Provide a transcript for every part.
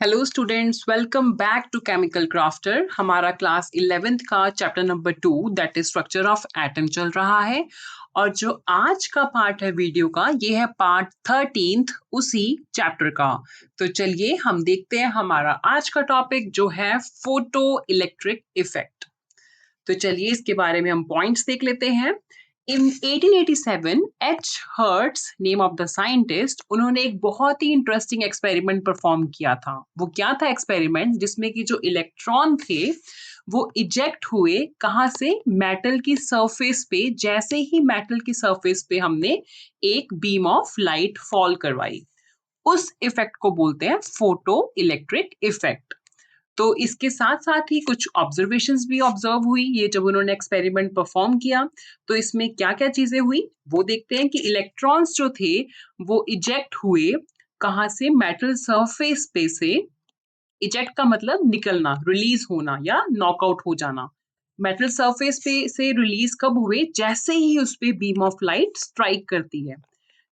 Hello students, welcome back to chemical crafter. हमारा class 11th का chapter number 2 that is structure of atom चल रहा है। और जो आज का पार्ट है वीडियो का, ये है पार्ट 13th उसी चैप्टर का। तो चलिए हम देखते हैं हमारा आज का टॉपिक जो है फोटो इलेक्ट्रिक इफेक्ट। तो चलिए इसके बारे में हम पॉइंट्स देख लेते हैं। In 1887 H Hertz, name of the scientist, उन्होंने एक बहुत ही इंटरेस्टिंग एक्सपेरिमेंट परफॉर्म किया था। वो क्या था एक्सपेरिमेंट? जिसमें कि जो इलेक्ट्रॉन थे वो इजेक्ट हुए कहाँ से? मेटल की सरफेस पे। जैसे ही मेटल की सरफेस पे हमने एक बीम ऑफ लाइट फॉल करवाई, उस इफेक्ट को बोलते हैं फोटो इलेक्ट्रिक इफेक्ट। तो इसके साथ साथ ही कुछ ऑब्जर्वेशंस भी ऑब्जर्व हुई ये जब उन्होंने एक्सपेरिमेंट परफॉर्म किया। तो इसमें क्या क्या चीजें हुई वो देखते हैं कि इलेक्ट्रॉन्स जो थे वो इजेक्ट हुए कहाँ से? मेटल सरफेस पे से। इजेक्ट का मतलब निकलना, रिलीज होना या नॉकआउट हो जाना। मेटल सरफेस पे से रिलीज कब हुए? जैसे ही उस पे बीम ऑफ लाइट स्ट्राइक करती है।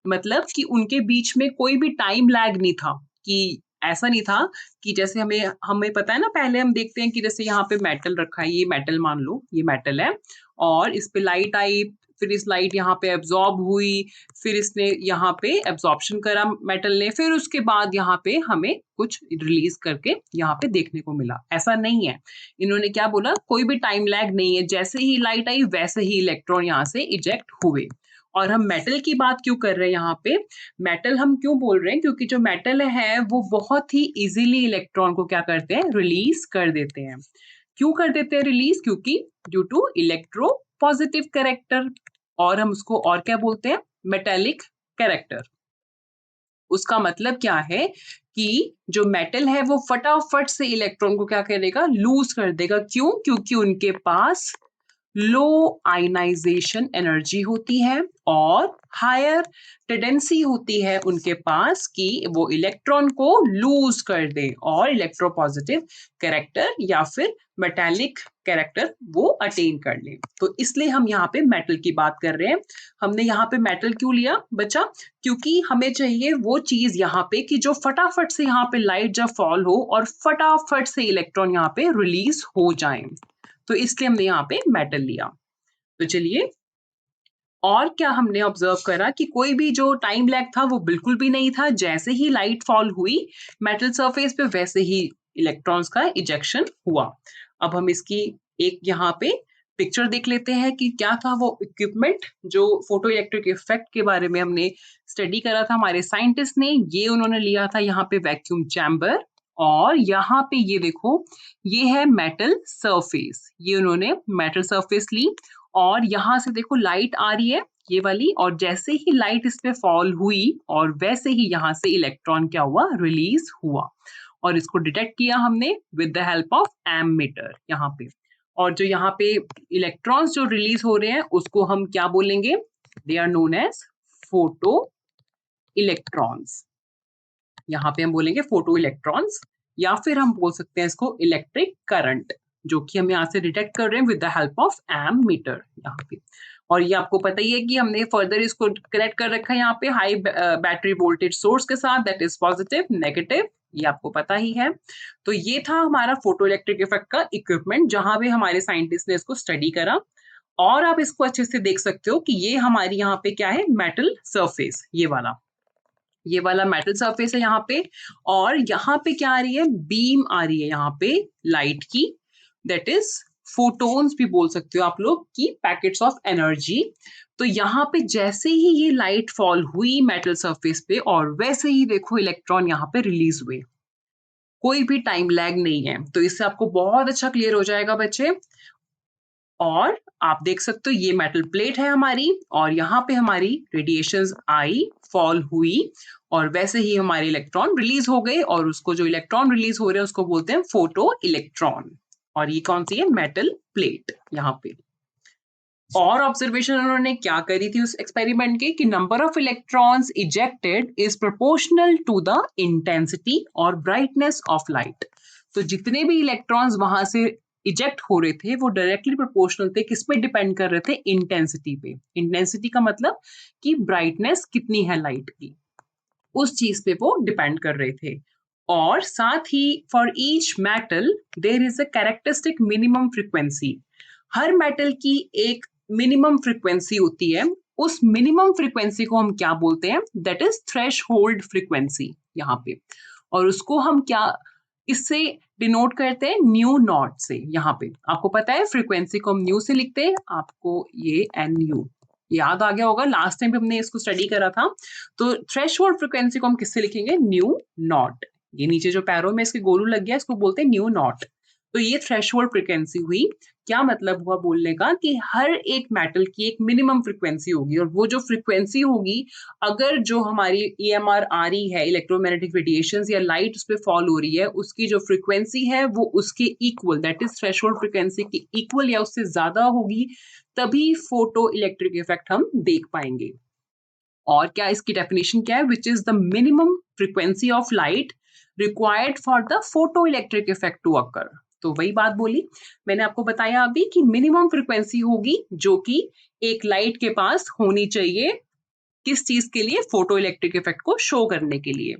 मतलब कि उनके बीच में कोई भी टाइम लैग नहीं था। कि ऐसा नहीं था कि जैसे हमें हमें पता है ना, पहले हम देखते हैं कि जैसे यहाँ पे मेटल रखा है, ये मेटल मान लो, ये मेटल है और इस पे लाइट आई, फिर इस लाइट यहाँ पे एब्जॉर्ब हुई, फिर इसने यहाँ पे एब्जॉर्प्शन करा मेटल ने, फिर उसके बाद यहाँ पे हमें कुछ रिलीज करके यहाँ पे देखने को मिला। ऐसा नहीं है। इन्होंने क्या बोला? कोई भी टाइम लैग नहीं है, जैसे ही लाइट आई वैसे ही इलेक्ट्रॉन यहाँ से इजेक्ट हुए। और हम मेटल की बात क्यों कर रहे हैं यहाँ पे? मेटल हम क्यों बोल रहे हैं? क्योंकि जो मेटल है वो बहुत ही इजीली इलेक्ट्रॉन को क्या करते हैं? रिलीज कर देते हैं। क्यों कर देते हैं रिलीज? क्योंकि due to electro positive character. और हम उसको और क्या बोलते हैं? Metallic character. उसका मतलब क्या है कि जो मेटल है वो फटाफट से इलेक्ट्रॉन को क्या करेगा? लूज कर देगा। क्यों? क्योंकि उनके पास लो आयनाइजेशन एनर्जी होती है और हायर टेंडेंसी होती है उनके पास कि वो इलेक्ट्रॉन को लूज कर दे और इलेक्ट्रोपॉजिटिव कैरेक्टर या फिर मेटालिक कैरेक्टर वो अटेन कर ले। तो इसलिए हम यहाँ पे मेटल की बात कर रहे हैं। हमने यहाँ पे मेटल क्यों लिया बच्चा? क्योंकि हमें चाहिए वो चीज यहाँ पे कि जो फटाफट से यहाँ पे लाइट जब फॉल हो और फटाफट से इलेक्ट्रॉन यहाँ पे रिलीज हो जाए। तो इसलिए हमने यहाँ पे मेटल लिया। तो चलिए, और क्या हमने ऑब्जर्व करा कि कोई भी जो टाइम लैग था वो बिल्कुल भी नहीं था। जैसे ही लाइट फॉल हुई मेटल सरफेस पे वैसे ही इलेक्ट्रॉन्स का इजेक्शन हुआ। अब हम इसकी एक यहाँ पे पिक्चर देख लेते हैं कि क्या था वो इक्विपमेंट जो फोटो इलेक्ट्रिक इफेक्ट के बारे में हमने स्टडी करा था हमारे साइंटिस्ट ने। ये उन्होंने लिया था यहाँ पे वैक्यूम चैम्बर, और यहाँ पे ये देखो, ये है मेटल सरफेस। ये उन्होंने मेटल सरफेस ली और यहाँ से देखो लाइट आ रही है ये वाली, और जैसे ही लाइट इस पे फॉल हुई और वैसे ही यहाँ से इलेक्ट्रॉन क्या हुआ? रिलीज हुआ। और इसको डिटेक्ट किया हमने with the help of ammeter यहाँ पे। और जो यहाँ पे इलेक्ट्रॉन्स जो रिलीज हो रहे हैं उसको हम क्या बोलेंगे? They are known as photo electrons. यहाँ पे हम बोलेंगे फोटो इलेक्ट्रॉन्स, या फिर हम बोल सकते हैं इसको इलेक्ट्रिक करंट, जो कि हम यहाँ से डिटेक्ट कर रहे हैं with the help of ammeter यहाँ पे। और ये आपको पता ही है कि हमने फर्दर इसको कनेक्ट कर रखा है यहाँ पे हाई बैटरी वोल्टेज सोर्स के साथ, दैट इज पॉजिटिव नेगेटिव, ये आपको पता ही है। तो ये था हमारा फोटो इलेक्ट्रिक इफेक्ट का इक्विपमेंट, जहां पे हमारे साइंटिस्ट ने इसको स्टडी करा। और आप इसको अच्छे से देख सकते हो कि ये हमारी यहाँ पे क्या है? मेटल सरफेस, ये वाला मेटल सरफेस है यहाँ पे। और यहाँ पे क्या आ रही है? बीम आ रही है यहाँ पे लाइट की, दैट इज फोटोन्स भी बोल सकते हो आप लोग, की पैकेट्स ऑफ एनर्जी। तो यहाँ पे जैसे ही ये लाइट फॉल हुई मेटल सरफेस पे और वैसे ही देखो इलेक्ट्रॉन यहाँ पे रिलीज हुए। कोई भी टाइम लैग नहीं है। तो इससे आपको बहुत अच्छा क्लियर हो जाएगा बच्चे। और आप देख सकते हो ये मेटल प्लेट है हमारी, और यहाँ पे हमारी रेडिएशंस आई, फॉल हुई, और वैसे ही हमारे इलेक्ट्रॉन रिलीज हो गए, और उसको जो इलेक्ट्रॉन रिलीज हो रहे हैं उसको बोलते हैं फोटो इलेक्ट्रॉन। और ये कौन सी है? मेटल प्लेट यहाँ पे। और ऑब्जर्वेशन उन्होंने क्या करी थी उस एक्सपेरिमेंट के कि number of electrons ejected is proportional to the intensity और ब्राइटनेस ऑफ लाइट। तो जितने भी इलेक्ट्रॉन्स वहां से इजेक्ट हो रहे थे वो डायरेक्टली प्रोपोर्शनल थे। किस पे डिपेंड कर रहे थे? इंटेंसिटी पे। इंटेंसिटी का मतलब कि ब्राइटनेस कितनी है लाइट की, उस चीज पे वो डिपेंड कर रहे थे। और साथ ही for each metal there is a characteristic minimum frequency. हर मेटल की एक मिनिमम फ्रीक्वेंसी होती है। उस मिनिमम फ्रीक्वेंसी को हम क्या बोलते हैं? दैट इज थ्रेशहोल्ड फ्रीक्वेंसी यहाँ पे। और उसको हम क्या इससे डिनोट करते हैं? न्यू नॉट से। यहाँ पे आपको पता है फ्रीक्वेंसी को हम न्यू से लिखते हैं, आपको ये एन यू याद आ गया होगा, लास्ट टाइम हमने इसको स्टडी करा था। तो थ्रेशहोल्ड फ्रीक्वेंसी को हम किससे लिखेंगे? New naught. ये नीचे जो पैरों में इसके गोलू लग गया इसको बोलते हैं न्यू नॉट। तो ये थ्रेशहोल्ड फ्रीक्वेंसी हुई। क्या मतलब हुआ बोलने का? कि हर एक मेटल की एक मिनिमम फ्रीक्वेंसी होगी, और वो जो फ्रीक्वेंसी होगी, अगर जो हमारी ईएमआर आ रही है, इलेक्ट्रोमैग्नेटिक रेडिएशंस या लाइट उस पे फॉल हो रही है, उसकी जो फ्रीक्वेंसी है वो उसके equal, that is threshold frequency की इक्वल या उससे ज्यादा होगी, तभी फोटो इलेक्ट्रिक इफेक्ट हम देख पाएंगे। और क्या इसकी डेफिनेशन क्या है? Which is the minimum frequency of light required for the photo electric effect to occur. तो वही बात बोली मैंने आपको बताया अभी कि मिनिमम फ्रीक्वेंसी होगी जो कि एक लाइट के पास होनी चाहिए, किस चीज के लिए? फोटो इलेक्ट्रिक इफेक्ट को शो करने के लिए।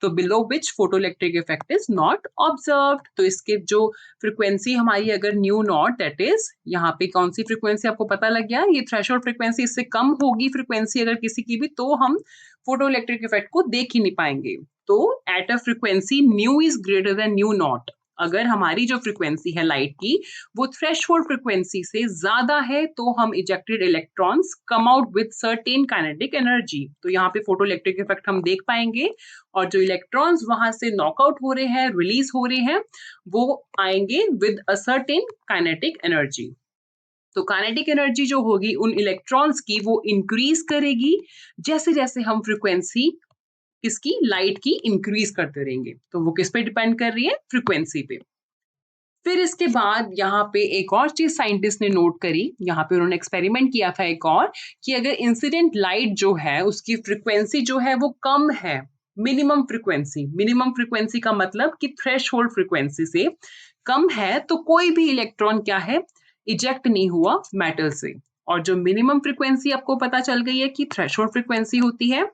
तो below which photo electric effect is not observed. तो इसके जो फ्रीक्वेंसी हमारी अगर न्यू नॉट, दैट इज यहाँ पे कौन सी फ्रीक्वेंसी आपको पता लग गया? ये थ्रेशोल्ड फ्रीक्वेंसी, इससे कम होगी फ्रीक्वेंसी अगर किसी की भी, तो हम फोटो इलेक्ट्रिक इफेक्ट को देख ही नहीं पाएंगे। तो at a frequency new is greater than new not, अगर हमारी जो फ्रीक्वेंसी है लाइट की वो थ्रेशहोल्ड फ्रीक्वेंसी से ज्यादा है, तो हम ejected electrons come out with certain kinetic energy. तो यहाँ पे फोटो इलेक्ट्रिक इफेक्ट हम देख पाएंगे, और जो इलेक्ट्रॉन्स वहां से नॉकआउट हो रहे हैं, रिलीज हो रहे हैं, वो आएंगे with a certain kinetic energy. तो काइनेटिक एनर्जी जो होगी उन इलेक्ट्रॉन्स की, वो इंक्रीज करेगी जैसे जैसे हम फ्रीक्वेंसी किसकी? लाइट की इंक्रीज करते रहेंगे। तो वो किस पे डिपेंड कर रही है? फ्रीक्वेंसी पे। फिर इसके बाद यहाँ पे एक और चीज साइंटिस्ट ने नोट करी, यहाँ पे उन्होंने एक्सपेरिमेंट किया था एक और, कि अगर इंसिडेंट लाइट जो है उसकी फ्रीक्वेंसी जो है वो कम है, मिनिमम फ्रीक्वेंसी का मतलब कि थ्रेशहोल्ड फ्रीक्वेंसी से कम है, तो कोई भी इलेक्ट्रॉन क्या है? इजेक्ट नहीं हुआ मेटल से। और जो मिनिमम फ्रीक्वेंसी आपको पता चल गई है कि थ्रेशहोल्ड फ्रीक्वेंसी होती है,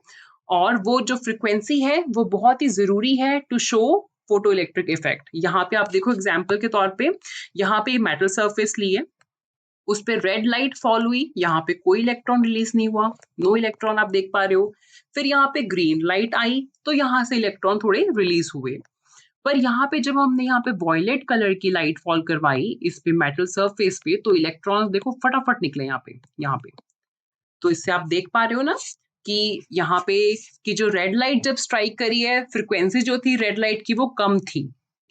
और वो जो फ्रीक्वेंसी है वो बहुत ही जरूरी है to show photo electric effect. यहाँ पे आप देखो एग्जाम्पल के तौर पे, यहाँ पे मेटल सरफेस ली है, उस पे रेड लाइट फॉल हुई, यहाँ पे कोई इलेक्ट्रॉन रिलीज नहीं हुआ, नो इलेक्ट्रॉन आप देख पा रहे हो। फिर यहाँ पे ग्रीन लाइट आई तो यहाँ से इलेक्ट्रॉन थोड़े रिलीज हुए। पर यहाँ पे जब हमने यहाँ पे वॉयलेट कलर की लाइट फॉल करवाई इस पे मेटल सरफेस पे, तो इलेक्ट्रॉन देखो फटाफट निकले यहाँ पे। तो इससे आप देख पा रहे हो ना कि यहाँ पे कि जो रेड लाइट जब स्ट्राइक करी है, फ्रीक्वेंसी जो थी रेड लाइट की वो कम थी,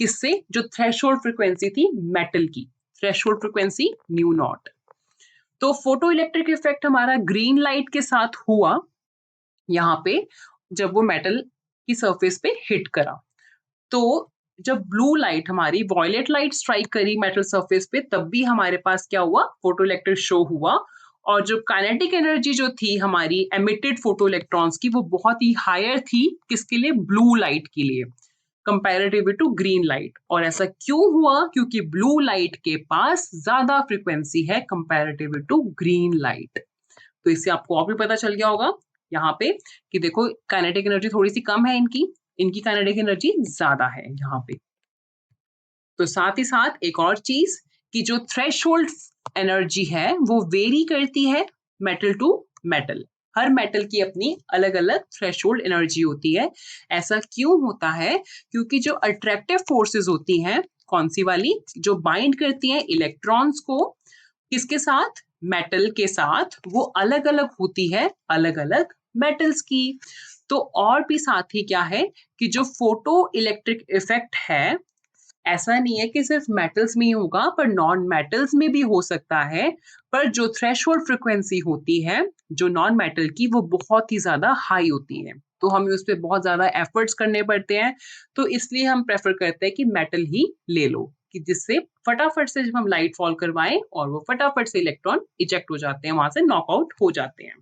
किससे? जो थ्रेशहोल्ड फ्रीक्वेंसी थी मेटल की, थ्रेशहोल्ड फ्रीक्वेंसी न्यू नॉट। तो फोटो इलेक्ट्रिक इफेक्ट हमारा ग्रीन लाइट के साथ हुआ यहाँ पे, जब वो मेटल की सरफेस पे हिट करा। तो जब ब्लू लाइट हमारी वॉयलेट लाइट स्ट्राइक करी मेटल सरफेस पे, तब भी हमारे पास क्या हुआ? फोटो इलेक्ट्रिक शो हुआ। और जो काइनेटिक एनर्जी जो थी हमारी एमिटेड फोटो इलेक्ट्रॉन्स की, वो बहुत ही हायर थी, किसके लिए? ब्लू लाइट के लिए, कंपैरेटिव टू ग्रीन लाइट। और ऐसा क्यों हुआ? क्योंकि ब्लू लाइट के पास ज्यादा फ्रीक्वेंसी है कंपैरेटिव टू ग्रीन लाइट। तो इससे आपको और भी पता चल गया होगा यहाँ पे कि देखो काइनेटिक एनर्जी थोड़ी सी कम है इनकी, इनकी काइनेटिक एनर्जी ज्यादा है यहाँ पे। तो साथ ही साथ एक और चीज कि जो थ्रेशहोल्ड एनर्जी है वो वेरी करती है मेटल टू मेटल। हर मेटल की अपनी अलग अलग थ्रेशहोल्ड एनर्जी होती है। ऐसा क्यों होता है? क्योंकि जो अट्रैक्टिव फोर्सेस होती हैं, कौन सी वाली? जो बाइंड करती हैं इलेक्ट्रॉन्स को किसके साथ? मेटल के साथ, वो अलग अलग होती है अलग अलग मेटल्स की। तो और भी साथ ही क्या है कि जो फोटो इलेक्ट्रिक इफेक्ट है, ऐसा नहीं है कि सिर्फ मेटल्स में ही होगा, पर नॉन मेटल्स में भी हो सकता है। पर जो थ्रेशहोल्ड फ्रीक्वेंसी होती है जो नॉन मेटल की, वो बहुत ही ज्यादा हाई होती है, तो हमें उस पर बहुत ज्यादा एफर्ट्स करने पड़ते हैं। तो इसलिए हम प्रेफर करते हैं कि मेटल ही ले लो, कि जिससे फटाफट से जब हम लाइट फॉल करवाएं और वो फटाफट से इलेक्ट्रॉन इजेक्ट हो जाते हैं, वहां से नॉकआउट हो जाते हैं।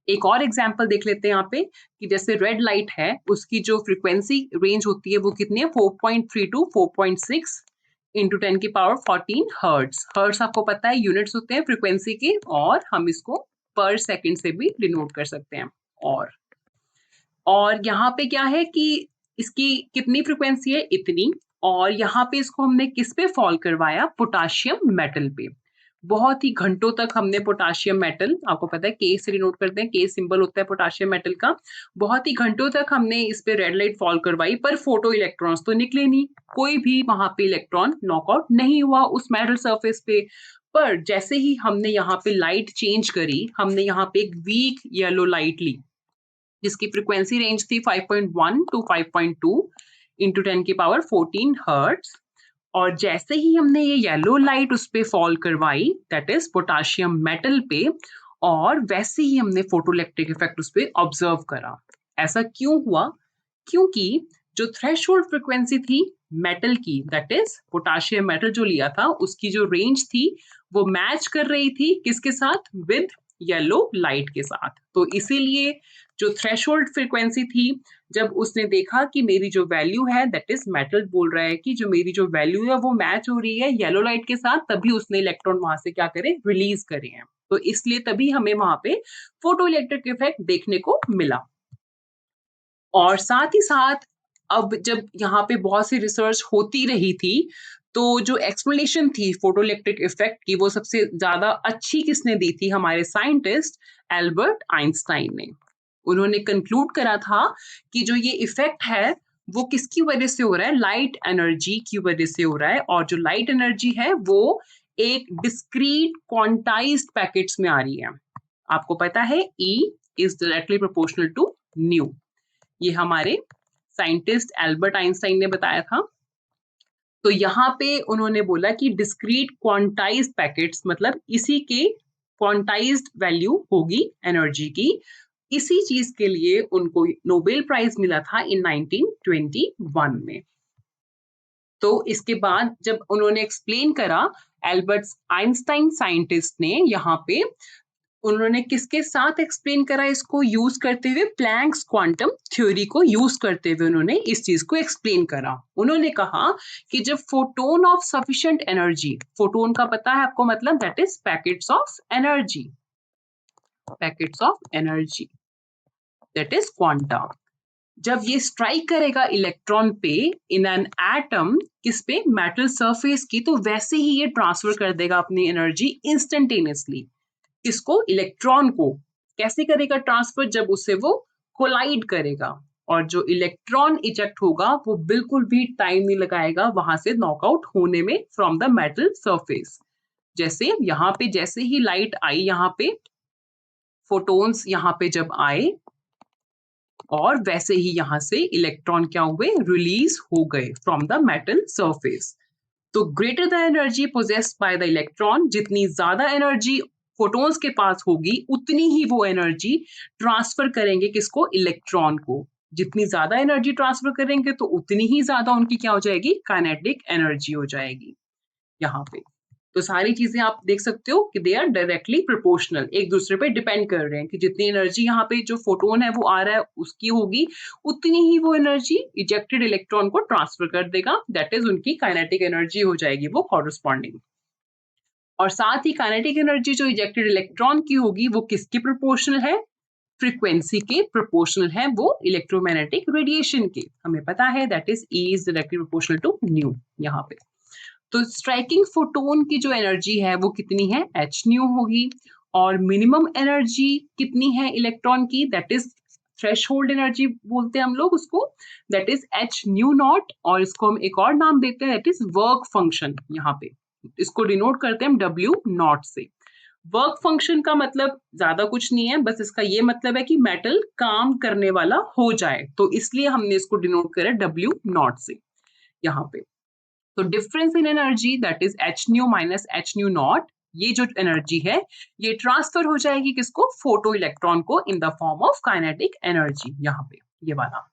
एक और एग्जाम्पल देख लेते हैं यहाँ पे कि जैसे रेड लाइट है, उसकी जो फ्रीक्वेंसी रेंज होती है वो कितनी है? 4.3 टू 4.6 इंटू 10 की पावर 14 हर्ट्स। हर्ट्स आपको पता है यूनिट्स होते हैं फ्रीक्वेंसी के, और हम इसको पर सेकंड से भी डिनोट कर सकते हैं। और यहाँ पे क्या है कि इसकी कितनी फ्रीक्वेंसी है? इतनी। और यहाँ पे इसको हमने किस पे फॉल करवाया? पोटाशियम मेटल पे। बहुत ही घंटों तक हमने पोटाशियम मेटल, आपको पता है के से डिनोट करते हैं, के सिंबल होता है पोटाशियम मेटल का। बहुत ही घंटों तक हमने इस पे रेड लाइट फॉल करवाई, पर फोटो इलेक्ट्रॉन्स तो निकले नहीं, कोई भी वहां पे इलेक्ट्रॉन नॉकआउट नहीं हुआ उस मेटल सरफेस पे। पर जैसे ही हमने यहाँ पे लाइट चेंज करी, हमने यहाँ पे एक वीक येलो लाइट ली जिसकी फ्रीक्वेंसी रेंज थी 5.1 टू 5.2 इंटू 10 की पावर 14 हर्ट्ज। और जैसे ही हमने ये येलो लाइट उस पे फॉल करवाई, दैट इज पोटाशियम मेटल पे, और वैसे ही हमने फोटोइलेक्ट्रिक इफेक्ट उस पे ऑब्जर्व करा। ऐसा क्यों हुआ? क्योंकि जो थ्रेशोल्ड फ्रीक्वेंसी थी मेटल की, दैट इज पोटाशियम मेटल जो लिया था, उसकी जो रेंज थी वो मैच कर रही थी किसके साथ? विद येलो लाइट के साथ। तो इसीलिए जो थ्रेशोल्ड फ्रीक्वेंसी थी, जब उसने देखा कि मेरी जो वैल्यू है, दैट इज मेटल बोल रहा है कि जो मेरी जो वैल्यू है वो मैच हो रही है येलो लाइट के साथ, तभी उसने इलेक्ट्रॉन वहां से क्या करे? रिलीज करे हैं। तो इसलिए तभी हमें वहां पे फोटो इलेक्ट्रिक इफेक्ट देखने को मिला। और साथ ही साथ अब जब यहाँ पे बहुत सी रिसर्च होती रही थी, तो जो एक्सप्लेनेशन थी फोटो इलेक्ट्रिक इफेक्ट की, वो सबसे ज्यादा अच्छी किसने दी थी? हमारे साइंटिस्ट एल्बर्ट आइंस्टाइन ने। उन्होंने कंक्लूड करा था कि जो ये इफेक्ट है वो किसकी वजह से हो रहा है? लाइट एनर्जी की वजह से हो रहा है। और जो लाइट एनर्जी है वो एक डिस्क्रीट क्वांटाइज्ड पैकेट्स में आ रही है। आपको पता है E is directly proportional to nu. ये हमारे साइंटिस्ट एल्बर्ट आइंस्टाइन ने बताया था। तो यहाँ पे उन्होंने बोला कि डिस्क्रीट क्वांटाइज्ड पैकेट्स, मतलब इसी के क्वांटाइज्ड वैल्यू होगी एनर्जी की। इसी चीज के लिए उनको नोबेल प्राइज मिला था इन 1921 में। तो इसके बाद जब उन्होंने एक्सप्लेन करा, एल्बर्ट आइंस्टाइन साइंटिस्ट ने यहाँ पे उन्होंने किसके साथ एक्सप्लेन करा? इसको यूज करते हुए प्लैंक्स क्वांटम थ्योरी को यूज करते हुए उन्होंने इस चीज को एक्सप्लेन करा। उन्होंने कहा कि जब photon of sufficient energy, photon का पता है आपको मतलब, that is packets of energy, packets of energy, that is quanta. जब ये स्ट्राइक करेगा इलेक्ट्रॉन पे इन एन एटम, किस पे? मेटल सरफेस की, तो वैसे ही ये ट्रांसफर कर देगा अपनी एनर्जी इंस्टेंटेनियसली। किसको? इलेक्ट्रॉन को। कैसे करेगा ट्रांसफर? जब उसे वो कोलाइड करेगा, और जो इलेक्ट्रॉन इजेक्ट होगा वो बिल्कुल भी टाइम नहीं लगाएगा वहां से नॉकआउट होने में फ्रॉम द मेटल सरफेस। जैसे यहाँ पे जैसे ही लाइट आई, यहाँ पे फोटोन्स यहाँ पे जब आए, और वैसे ही यहाँ से इलेक्ट्रॉन क्या हुए? रिलीज हो गए फ्रॉम द मेटल सरफेस। तो greater the energy possessed by the electron, जितनी ज्यादा एनर्जी फोटॉन्स के पास होगी उतनी ही वो एनर्जी ट्रांसफर करेंगे किसको? इलेक्ट्रॉन को। जितनी ज्यादा एनर्जी ट्रांसफर करेंगे तो उतनी ही ज्यादा उनकी क्या हो जाएगी? काइनेटिक एनर्जी हो जाएगी यहाँ पे। तो सारी चीजें आप देख सकते हो कि दे आर डायरेक्टली प्रोपोर्शनल, एक दूसरे पे डिपेंड कर रहे हैं कि जितनी एनर्जी यहाँ पे जो फोटोन है वो आ रहा है उसकी होगी, उतनी ही वो एनर्जी इजेक्टेड इलेक्ट्रॉन को ट्रांसफर कर देगा, दैट इज उनकी काइनेटिक एनर्जी हो जाएगी वो कॉरस्पॉन्डिंग। और साथ ही काइनेटिक एनर्जी जो इजेक्टेड इलेक्ट्रॉन की होगी वो किसकी प्रोपोर्शनल है? फ्रीक्वेंसी के प्रोपोर्शनल है, वो इलेक्ट्रोमैग्नेटिक रेडिएशन के। हमें पता है that is E is directly proportional to nu यहाँ पे। तो स्ट्राइकिंग फोटोन की जो एनर्जी है वो कितनी है? एच न्यू होगी। और मिनिमम एनर्जी कितनी है इलेक्ट्रॉन की? दैट इज थ्रेशोल्ड एनर्जी बोलते हैं हम लोग उसको, that is H nu not. और इसको हम एक और नाम देते हैं, दैट इज वर्क फंक्शन। यहाँ पे इसको डिनोट करते हैं हम डब्ल्यू नॉट से। वर्क फंक्शन का मतलब ज्यादा कुछ नहीं है, बस इसका ये मतलब है कि मेटल काम करने वाला हो जाए, तो इसलिए हमने इसको डिनोट करा डब्ल्यू नॉट से यहाँ पे। तो difference in energy, that is H new minus H nu naught, ये जो एनर्जी है ये ट्रांसफर हो जाएगी किसको? फोटो इलेक्ट्रॉन को, in the form of kinetic energy यहाँ पे, ये वाला।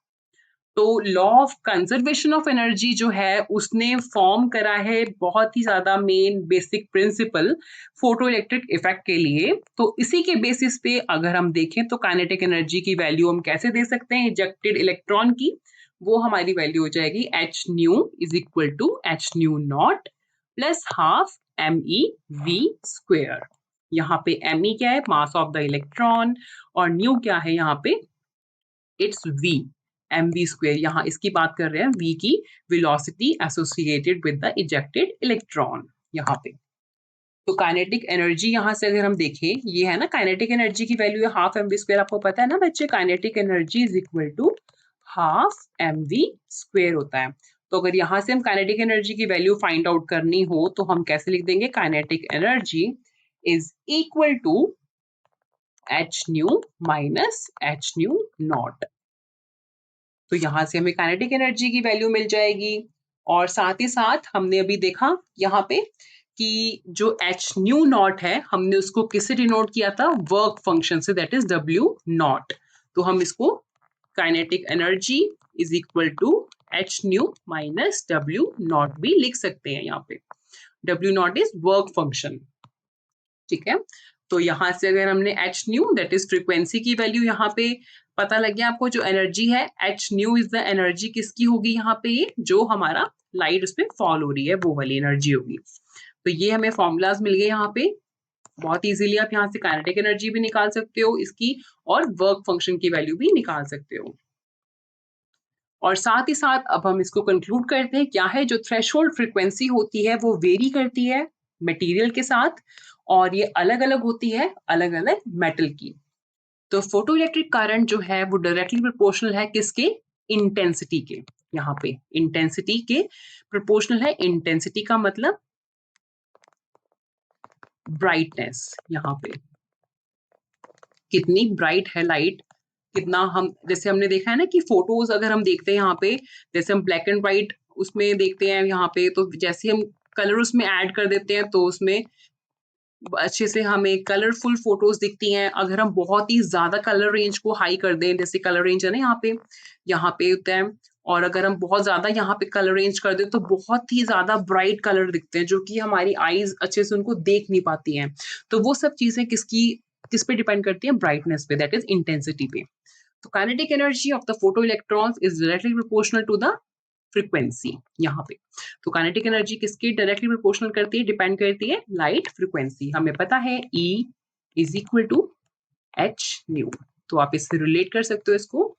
तो law of conservation of energy जो है उसने फॉर्म करा है बहुत ही ज्यादा main basic principle photo electric effect के लिए। तो इसी के बेसिस पे अगर हम देखें तो काइनेटिक एनर्जी की वैल्यू हम कैसे दे सकते हैं इजेक्टेड इलेक्ट्रॉन की? वो हमारी वैल्यू हो जाएगी H nu is equal to H nu naught plus half M E V square. यहाँ पे एम ई क्या है? Mass of the electron. और न्यू क्या है यहाँ पे? It's V, mv²। यहाँ इसकी बात कर रहे हैं v की velocity associated with the ejected electron यहाँ पे। तो काइनेटिक एनर्जी यहाँ से अगर हम देखें, ये है ना काइनेटिक एनर्जी की वैल्यू है हाफ mv²। आपको पता है ना बच्चे, kinetic energy is equal to half mv² होता है। तो अगर यहाँ से हम काइनेटिक एनर्जी की वैल्यू फाइंड आउट करनी हो तो हम कैसे लिख देंगे, kinetic energy is equal to h nu minus h nu naught. तो यहाँ से हमें काइनेटिक एनर्जी की वैल्यू मिल जाएगी। और साथ ही साथ हमने अभी देखा यहाँ पे कि जो h न्यू नॉट है हमने उसको किससे डिनोट किया था, वर्क फंक्शन से, दैट इज w नॉट। तो हम इसको kinetic energy is equal to h nu minus w naught भी लिख सकते हैं यहाँ पे। w naught is work function, ठीक है। तो यहाँ से अगर हमने h nu that is frequency की वैल्यू यहाँ पे पता लग गया आपको, जो एनर्जी है h new is the energy किसकी होगी यहाँ पे, ये जो हमारा लाइट उस पर फॉल हो रही है वो वाली एनर्जी होगी। तो ये हमें फॉर्मूलाज मिल गए यहाँ पे। बहुत इजीली आप यहाँ से काइनेटिक एनर्जी भी निकाल सकते हो इसकी, और वर्क फंक्शन की वैल्यू भी निकाल सकते हो। और साथ ही साथ अब हम इसको कंक्लूड करते हैं, क्या है जो थ्रेशोल्ड फ्रीक्वेंसी होती है वो वेरी करती है मटेरियल के साथ, और ये अलग अलग होती है अलग अलग मेटल की। तो फोटो इलेक्ट्रिक करंट जो है वो डायरेक्टली प्रोपोर्शनल है किसके, इंटेंसिटी के। यहाँ पे इंटेंसिटी के प्रोपोर्शनल है। इंटेंसिटी का मतलब ब्राइटनेस, यहाँ पे कितनी ब्राइट है लाइट, कितना हम, जैसे हमने देखा है ना कि फोटोज अगर हम देखते हैं यहाँ पे, जैसे हम ब्लैक एंड व्हाइट उसमें देखते हैं यहाँ पे, तो जैसे हम कलर उसमें ऐड कर देते हैं तो उसमें अच्छे से हमें कलरफुल फोटोज दिखती हैं। अगर हम बहुत ही ज्यादा कलर रेंज को हाई कर दें, जैसे कलर रेंज है ना यहाँ पे होता है, और अगर हम बहुत ज्यादा यहाँ पे कलर रेंज कर दें तो बहुत ही ज्यादा ब्राइट कलर दिखते हैं जो कि हमारी आईज अच्छे से उनको देख नहीं पाती हैं। तो वो सब चीजें किस पे डिपेंड करती हैं, ब्राइटनेस पे, दैट इज इंटेंसिटी पे। तो kinetic energy of the photo electrons is directly proportional to the frequency यहाँ पे। तो काइनेटिक एनर्जी किसकी डायरेक्टली प्रोपोर्शनल करती है, डिपेंड करती है लाइट फ्रीक्वेंसी। हमें पता है E is equal to h nu, तो आप इससे रिलेट कर सकते हो इसको।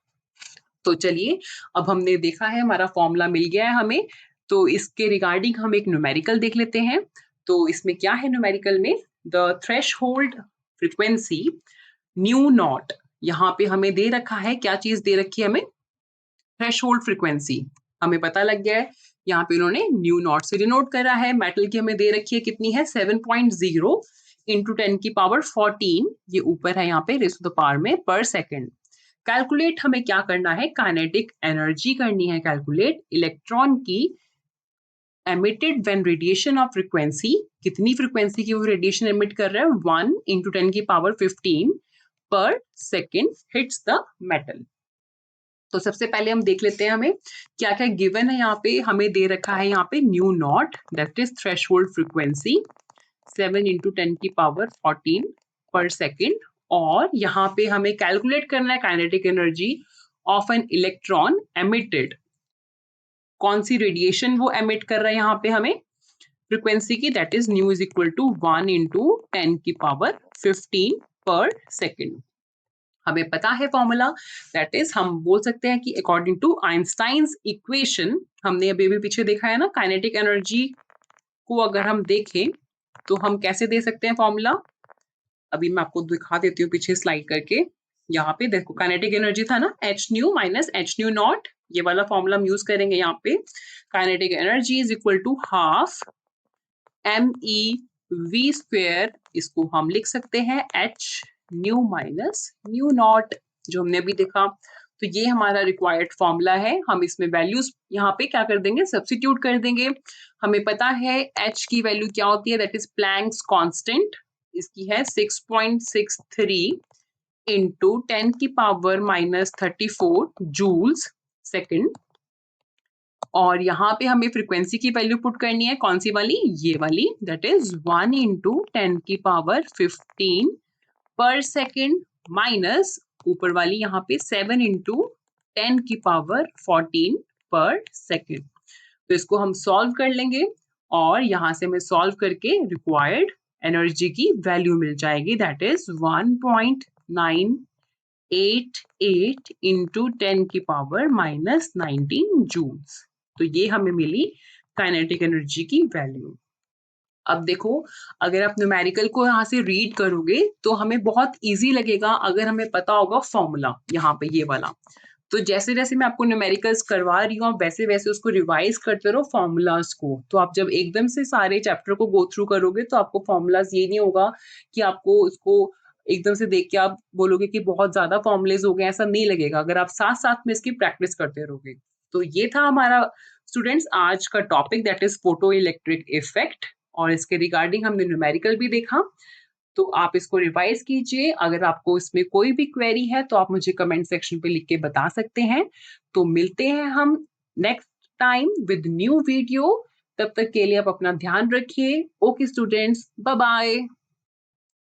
तो चलिए, अब हमने देखा है हमारा फॉर्मूला मिल गया है हमें, तो इसके रिगार्डिंग हम एक न्यूमेरिकल देख लेते हैं। तो इसमें क्या है न्यूमेरिकल में, the threshold frequency new not, यहाँ पे हमें दे रखा है, क्या चीज दे रखी है हमें, थ्रेशहोल्ड फ्रीक्वेंसी हमें पता लग गया है। यहाँ पे उन्होंने न्यू नॉट से डिनोट करा है। मेटल की हमें दे रखी है कितनी है, 7.0 इंटू 10⁻14, ये ऊपर है यहाँ पे रेज़ टू द पावर में पर सेकेंड। कैलकुलेट हमें क्या करना है, काइनेटिक एनर्जी करनी है कैलकुलेट इलेक्ट्रॉन की emitted when radiation of frequency, कितनी फ्रीक्वेंसी की वो रेडिएशन एमिट कर रहा है, 1 इंटू 10⁻15 पर सेकेंड हिट्स द मेटल। तो सबसे पहले हम देख लेते हैं हमें क्या क्या गिवन है। यहाँ पे हमें दे रखा है यहाँ पे new not that is threshold frequency 7 into 10⁻14 पर सेकेंड, और यहाँ पे हमें कैलकुलेट करना है kinetic energy of an electron emitted, कौन सी रेडिएशन वो एमिट कर रहा है यहाँ पे हमें फ्रीक्वेंसी की, that is nu is equal to 1 into 10⁻15 पर सेकेंड। हमें पता है फॉर्मूला, दैट इज हम बोल सकते हैं कि अकॉर्डिंग टू आइंस्टाइन्स इक्वेशन, हमने अभी भी पीछे देखा है ना, काइनेटिक एनर्जी को अगर हम देखें तो हम कैसे दे सकते हैं फॉर्मूला, अभी मैं आपको दिखा देती हूँ पीछे स्लाइड करके। यहाँ पे देखो काइनेटिक एनर्जी था ना h nu minus h nu naught, ये वाला फॉर्मूला हम यूज करेंगे यहाँ पे। Kinetic energy is equal to half MEV², इसको हम लिख सकते हैं h nu minus nu naught, जो हमने अभी देखा। तो ये हमारा रिक्वायर्ड फॉर्मूला है। हम इसमें वैल्यूज यहाँ पे क्या कर देंगे, सब्स्टिट्यूट कर देंगे। हमें पता है h की वैल्यू क्या होती है, दैट इज प्लैंक्स कांस्टेंट, इसकी है 6.63 इंटू 10⁻⁻34 जूल्स सेकेंड। और यहाँ पे हमें फ्रीक्वेंसी की वैल्यू पुट करनी है, कौन सी वाली, ये वाली, दैट इज 1 इंटू 10⁻15 पर सेकेंड माइनस ऊपर वाली यहाँ पे 7 इंटू 10⁻14 पर सेकेंड। तो इसको हम सॉल्व कर लेंगे और यहाँ से हमें सॉल्व करके रिक्वायर्ड एनर्जी की वैल्यू मिल जाएगी, दैट इज 1.9 88 इंटू 10 की पावर माइनस 19 जूल्स। तो ये हमें मिली काइनेटिक एनर्जी की वैल्यू। अब देखो, अगर आप न्यूमेरिकल को यहाँ से रीड करोगे तो हमें बहुत इजी लगेगा अगर हमें पता होगा फॉर्मूला यहाँ पे ये वाला। तो जैसे जैसे मैं आपको न्यूमेरिकल्स करवा रही हूँ, आप वैसे वैसे उसको रिवाइज करते रहो फॉर्मूलाज को। तो आप जब एकदम से सारे चैप्टर को गो थ्रू करोगे तो आपको फॉर्मूलाज ये नहीं होगा कि आपको उसको एकदम से देख के आप बोलोगे कि बहुत ज्यादा फॉर्मूलेज हो गए, ऐसा नहीं लगेगा अगर आप साथ साथ में इसकी प्रैक्टिस करते रहोगे। तो ये था हमारा स्टूडेंट्स आज का topic, that is photo electric effect, और इसके रिगार्डिंग हमने न्यूमेरिकल भी देखा। तो आप इसको रिवाइज कीजिए। अगर आपको इसमें कोई भी क्वेरी है तो आप मुझे कमेंट सेक्शन पे लिख के बता सकते हैं। तो मिलते हैं हम next time with new video. तब तक के लिए आप अपना ध्यान रखिए। Okay students, bye bye.